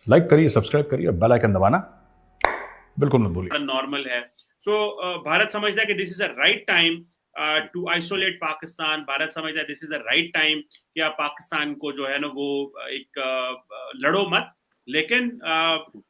Like करिए, subscribe करिए, bell icon दबाना बिल्कुल मत भूलिए। नॉर्मल है। सो भारत समझता है कि this is a right time to isolate Pakistan. Bharat समझता है this is a right time कि आप पाकिस्तान को जो है ना वो एक लड़ो मत, लेकिन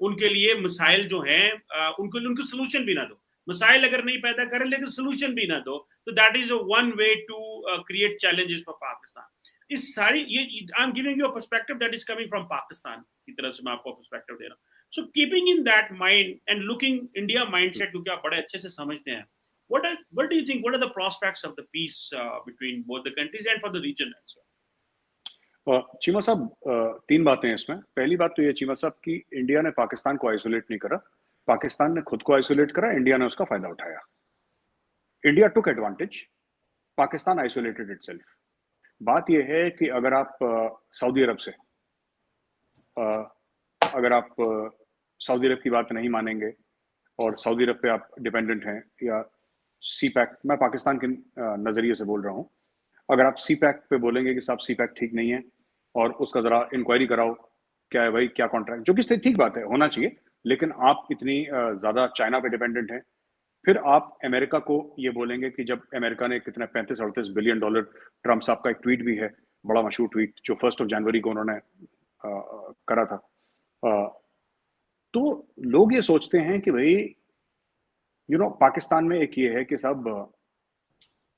उनके लिए मिसाइल जो हैं उनको सोल्यूशन भी ना दो। मिसाइल अगर नहीं पैदा करें लेकिन सोल्यूशन भी ना दो, तो that is one way to create challenges for Pakistan. इस सारी ये I am giving you a perspective that is coming from Pakistan की तरफ से मैं आपको पर्सपेक्टिव दे रहा हूँ। So keeping in that mind and looking India mindset, क्योंकि आप बड़े अच्छे से समझते हैं, what do you think? What are the prospects of the peace between both the countries and for the region as well? Cheema साहब, तीन बातें हैं इसमें। पहली बात तो ये चीमा साहब कि इंडिया ने पाकिस्तान को आइसोलेट नहीं करा, पाकिस्तान ने खुद को आइसोलेट करा, इंडिया ने उसका फायदा उठाया। इंडिया टुक एडवांटेज, पाकिस्तान आइसोलेटेड इटसेल्फ। बात यह है कि अगर आप सऊदी अरब से अगर आप सऊदी अरब की बात नहीं मानेंगे और सऊदी अरब पे आप डिपेंडेंट हैं, या सी पैक, मैं पाकिस्तान के नज़रिए से बोल रहा हूँ, अगर आप सी पैक पे बोलेंगे कि साहब सी पैक ठीक नहीं है और उसका ज़रा इंक्वायरी कराओ, क्या है भाई, क्या कॉन्ट्रैक्ट, जो कि ठीक बात है, होना चाहिए, लेकिन आप इतनी ज़्यादा चाइना पे डिपेंडेंट हैं। फिर आप अमेरिका को ये बोलेंगे कि जब अमेरिका ने कितना 35-38 बिलियन डॉलर, ट्रम्प साहब का एक ट्वीट भी है, बड़ा मशहूर ट्वीट, जो 1 जनवरी को उन्होंने करा था। तो लोग ये सोचते हैं कि भाई पाकिस्तान में एक ये है कि साहब,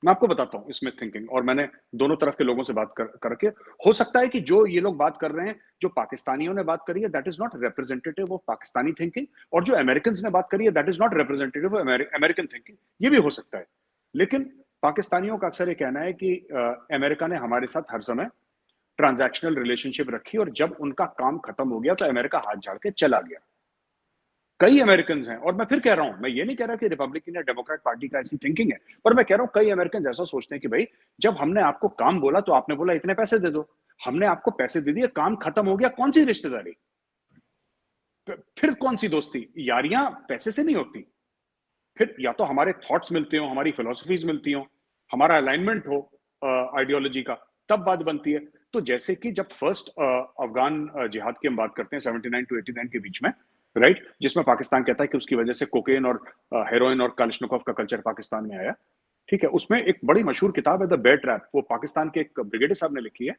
मैं आपको बताता हूँ इसमें थिंकिंग, और मैंने दोनों तरफ के लोगों से बात करके, हो सकता है कि जो ये लोग बात कर रहे हैं, जो पाकिस्तानियों ने बात करी है, that is not representative of Pakistani thinking, और जो अमेरिकन ने बात करी है, that is not representative of American thinking. ये भी हो सकता है, लेकिन पाकिस्तानियों का अक्सर ये कहना है कि अमेरिका ने हमारे साथ हर समय ट्रांजैक्शनल रिलेशनशिप रखी, और जब उनका काम खत्म हो गया तो अमेरिका हाथ झाड़ के चला गया। कई अमेरिकन हैं, और मैं फिर कह रहा हूं, मैं ये नहीं कह रहा कि रिपब्लिकन या डेमोक्रेट पार्टी का ऐसी थिंकिंग है, पर मैं कह रहा हूं कई अमेरिकन ऐसा सोचते हैं कि भाई जब हमने आपको काम बोला तो आपने बोला इतने पैसे दे दो, हमने आपको पैसे दे दिए, काम खत्म हो गया, कौन सी रिश्तेदारी, फिर कौन सी दोस्ती? यारियां पैसे से नहीं होती। फिर या तो हमारे थॉट्स मिलते हो, हमारी फिलोसफीज मिलती हो, हमारा अलाइनमेंट हो आइडियोलॉजी का, तब बात बनती है। तो जैसे कि जब फर्स्ट अफगान जिहाद की हम बात करते हैं 79 टू 89 के बीच में, राइट, जिसमें पाकिस्तान कहता है कि उसकी वजह से कोकेन और हेरोइन और कालिशनिकोव का कल्चर पाकिस्तान में आया, ठीक है, उसमें एक बड़ी मशहूर किताब है द बेयर ट्रैप, वो पाकिस्तान के एक ब्रिगेडियर साहब ने लिखी है।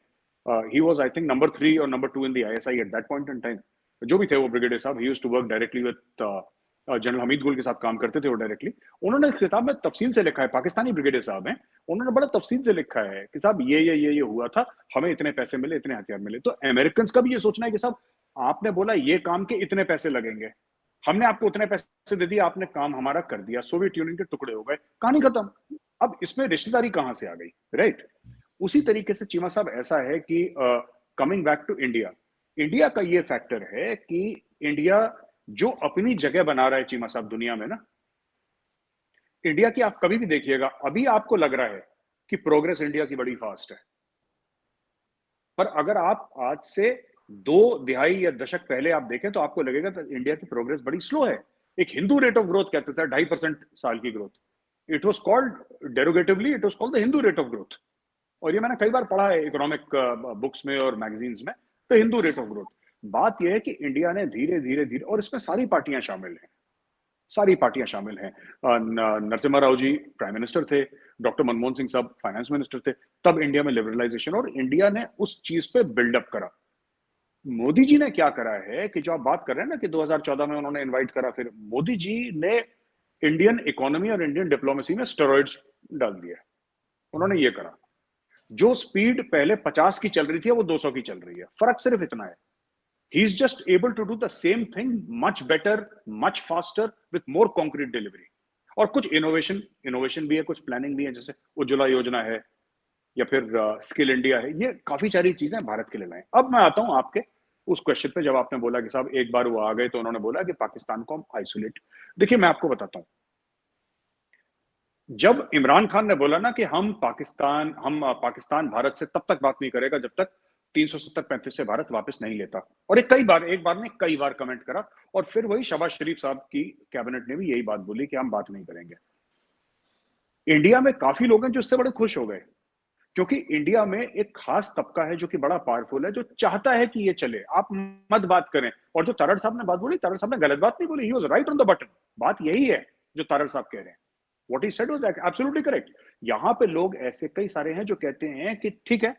He was I think number 3 और number 2 in the ISI at that point in time, जो भी थे वो ब्रिगेडियर साहब, he used to work directly with general Hamid Gul के साथ काम करते थे वो डायरेक्टली। उन्होंने इस किताब में तफसील से लिखा है, पाकिस्तानी ब्रिगेडियर साहब हैं, उन्होंने बड़ा तफसील से लिखा है कि साहब ये हुआ था, हमें इतने पैसे मिले, इतने हथियार मिले। तो अमेरिकन का भी ये सोचना है कि साहब आपने बोला ये काम के इतने पैसे लगेंगे, हमने आपको उतने पैसे दे दिए, आपने काम हमारा कर दिया, सोवियत यूनियन के टुकड़े हो गए, कहानी खत्म। अब इसमें रिश्तेदारी कहां से आ गई, राइट? उसी तरीके से चीमा साहब ऐसा है कि coming back to India, India का ये फैक्टर है कि इंडिया जो अपनी जगह बना रहा है चीमा साहब दुनिया में ना, इंडिया की आप कभी भी देखिएगा, अभी आपको लग रहा है कि प्रोग्रेस इंडिया की बड़ी फास्ट है, पर अगर आप आज से 2 दहाई या दशक पहले आप देखें तो आपको लगेगा कि इंडिया की प्रोग्रेस बड़ी स्लो है। एक हिंदू रेट ऑफ ग्रोथ कहते थे 2.5% साल की growth, it was called derogatorily, it was called the Hindu rate of growth. और ये मैंने कई बार पढ़ा है इकोनॉमिक बुक्स में और मैगजीन्स में, तो हिंदू रेट ऑफ ग्रोथ। बात यह है कि इंडिया ने धीरे धीरे धीरे, और इसमें सारी पार्टियां शामिल हैं, सारी पार्टियां शामिल हैं। नरसिम्हा राव जी प्राइम मिनिस्टर थे, डॉक्टर मनमोहन सिंह साहब फाइनेंस मिनिस्टर थे, तब इंडिया में लिबरलाइजेशन, और इंडिया ने उस चीज पे बिल्डअप करा। मोदी जी ने क्या करा है कि जो आप बात कर रहे हैं ना कि 2014 में उन्होंने इनवाइट करा, फिर मोदी जी ने इंडियन इकोनॉमी और इंडियन डिप्लोमेसी में स्टेरॉइड्स डाल दिया। उन्होंने ये करा, जो स्पीड पहले 50 की चल रही थी वो 200 की चल रही है, फर्क सिर्फ इतना है। He is just able to do the same thing much better, much faster, with more concrete delivery. और कुछ इनोवेशन भी है, कुछ प्लानिंग भी है, जैसे उज्ज्वला योजना है या फिर स्किल इंडिया है, ये काफी सारी चीजें भारत के लिए लाए। अब मैं आता हूं आपके उस क्वेश्चन पे, जब आपने बोला कि साहब एक बार वो आ गए तो उन्होंने बोला कि पाकिस्तान को हम आइसोलेट। देखिए मैं आपको बताता हूं, जब इमरान खान ने बोला ना कि हम पाकिस्तान भारत से तब तक बात नहीं करेगा जब तक 370-35 से भारत वापस नहीं लेता, और एक बार ने कई बार कमेंट करा, और फिर वही शहबाज शरीफ साहब की कैबिनेट ने भी यही बात बोली कि हम बात नहीं करेंगे। इंडिया में काफी लोग हैं जो इससे बड़े खुश हो गए, क्योंकि इंडिया में एक खास तबका है जो कि बड़ा पावरफुल है, जो चाहता है कि ये चले, आप मत बात करें। और जो तारड़ साहब ने बात बोली, तारड़ साहब ने गलत बात नहीं बोली, he was right on the button. बात यही है जो तारड़ साहब कह रहे हैं, what he said was absolutely correct. यहां पे लोग ऐसे कई सारे हैं जो कहते हैं कि ठीक है,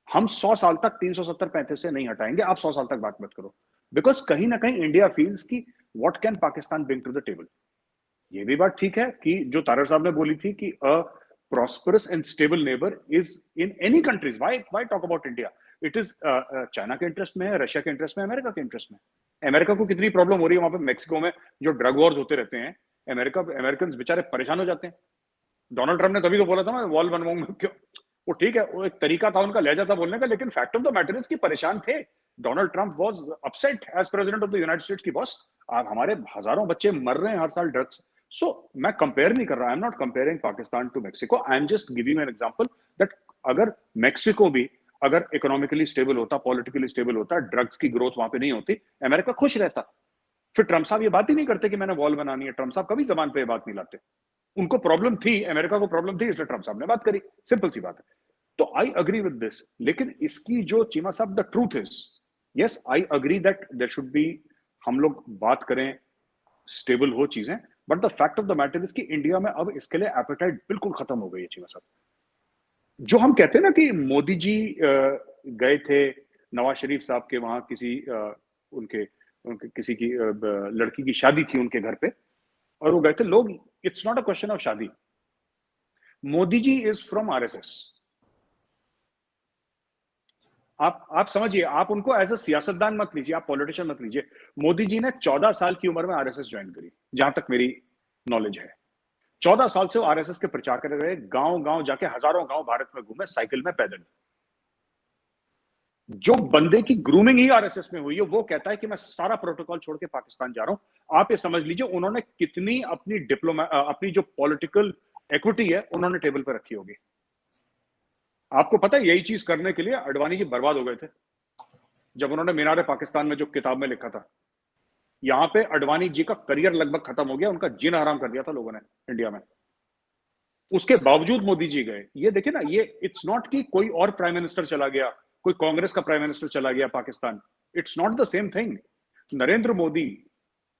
हम 100 साल तक 370-35 से नहीं हटाएंगे, आप 100 साल तक बात मत करो। बिकॉज कहीं ना कहीं इंडिया फील्स की what can Pakistan bring to the table. ये भी बात ठीक है कि जो तारड़ साहब ने बोली थी कि अ prosperous and stable neighbor is in any countries. Why talk about India? It is China के इंटरेस्ट में है, रशिया के इंटरेस्ट में, अमेरिका के इंटरेस्ट में। अमेरिका को कितनी प्रॉब्लम हो रही है वहां पे मेक्सिको में, जो ड्रग वॉर्स होते रहते हैं, अमेरिकन बेचारे परेशान हो जाते हैं। डोनाल्ड ट्रम्प ने तभी तो बोला था मैं वॉल बनवाऊंगा, क्यों? वो ठीक है, वो एक तरीका था उनका, लहजा था बोलने का, लेकिन fact of the matter is कि परेशान थे। Donald Trump was upset as president of the United States की बॉस, आप हमारे हजारों बच्चे मर रहे हैं हर साल ड्रग्स। सो मैं कंपेयर नहीं कर रहा, I am not comparing Pakistan to Mexico, I am just giving an example that अगर मेक्सिको भी अगर इकोनॉमिकली स्टेबल होता, पॉलिटिकली स्टेबल होता, ड्रग्स की ग्रोथ वहां पे नहीं होती, अमेरिका खुश रहता। फिर ट्रम्प साहब ये बात ही नहीं करते कि मैंने वॉल बनानी है, ट्रम्प साहब कभी जबान पे ये बात नहीं लाते। उनको प्रॉब्लम थी, अमेरिका को प्रॉब्लम थी, इसलिए ट्रम्प साहब ने बात करी, सिंपल सी बात है। तो आई अग्री विद दिस, लेकिन इसकी जो चीमा साहब the truth is, yes I agree that there should be, हम लोग बात करें स्टेबल हो चीजें, but the fact of the matter is कि इंडिया में अब इसके लिए एपेटाइट बिल्कुल खत्म हो गई है चीमा साहब। जो हम कहते हैं ना कि मोदी जी गए थे नवाज शरीफ साहब के वहां किसी उनके किसी की लड़की की शादी थी उनके घर पे, और वो गए थे लोग, it's not a question of शादी, Modi ji is from RSS. आप समझिए, आप उनको एज अ सियासतदान मत लीजिए, आप पॉलिटिशियन मत लीजिए। मोदी जी ने 14 साल की उम्र में आरएसएस ज्वाइन करी, जहां तक मेरी नॉलेज है। 14 साल से वो आरएसएस के प्रचार कर रहे, गांव गांव जाके हजारों गांव भारत में घूमे, साइकिल में, पैदल। जो बंदे की ग्रूमिंग ही आरएसएस में हुई है, वो कहता है कि मैं सारा प्रोटोकॉल छोड़ के पाकिस्तान जा रहा हूं। आप ये समझ लीजिए उन्होंने कितनी अपनी जो पॉलिटिकल इक्विटी है उन्होंने टेबल पर रखी होगी। आपको पता है, यही चीज करने के लिए अडवाणी जी बर्बाद हो गए थे, जब उन्होंने मीनार पाकिस्तान में जो किताब में लिखा था। यहां पे अडवाणी जी का करियर लगभग खत्म हो गया, उनका जीना हराम कर दिया था लोगों ने इंडिया में। उसके बावजूद मोदी जी गए। ये देखिए ना, ये इट्स नॉट कि कोई और प्राइम मिनिस्टर चला गया, कोई कांग्रेस का प्राइम मिनिस्टर चला गया Pakistan, it's not the same thing. Narendra Modi,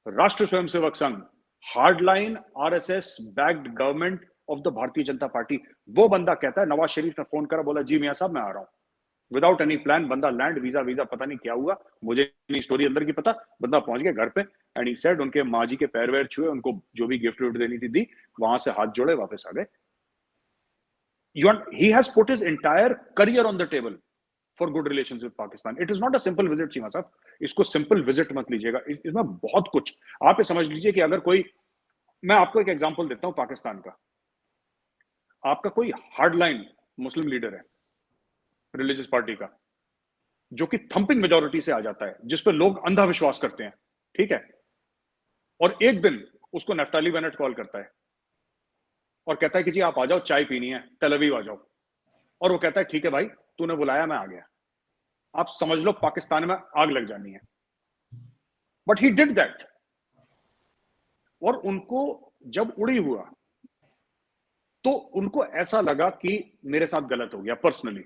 राष्ट्र Swayamsevak Sangh, hardline RSS backed government of the Bharatiya Janata party, वो बंदा कहता है, नवाज शरीफ ने फोन करा, बोला जी मियां साहब मैं आ रहा हूं, विदाउट एनी प्लान। बंदा लैंड, वीजा पता नहीं क्या हुआ, मुझे नहीं स्टोरी अंदर की पता, बंदा पहुंच गया घर पे, एंड ही सेड, उनके माँ जी के पैर वैर छुए, उनको जो भी गिफ्ट विफ्ट देनी थी दी, वहां से हाथ जोड़े, वापस आ गए। He has put his entire career on the table for good relations with Pakistan. It is not a simple visit, Cheema साहब, इसको सिंपल विजिट मत लीजिएगा, इसमें बहुत कुछ। आप ये समझ लीजिए कि अगर कोई, मैं आपको एक एग्जांपल देता हूं पाकिस्तान का, आपका कोई हार्डलाइन मुस्लिम लीडर है रिलीजियस पार्टी का, जो कि थंपिंग मेजोरिटी से आ जाता है, जिस पे लोग अंधा विश्वास करते हैं, ठीक है, और एक दिन उसको नफ्ताली बेनेट कॉल करता है और कहता है कि जी आप आ जाओ, चाय पीनी है, तेल अवीव आ जाओ, और वो कहता है ठीक है भाई, तूने बुलाया, मैं आ गया। आप समझ लो पाकिस्तान में आग लग जानी है, बट ही डिड दैट। और उनको जब उड़ी हुआ तो उनको ऐसा लगा कि मेरे साथ गलत हो गया पर्सनली,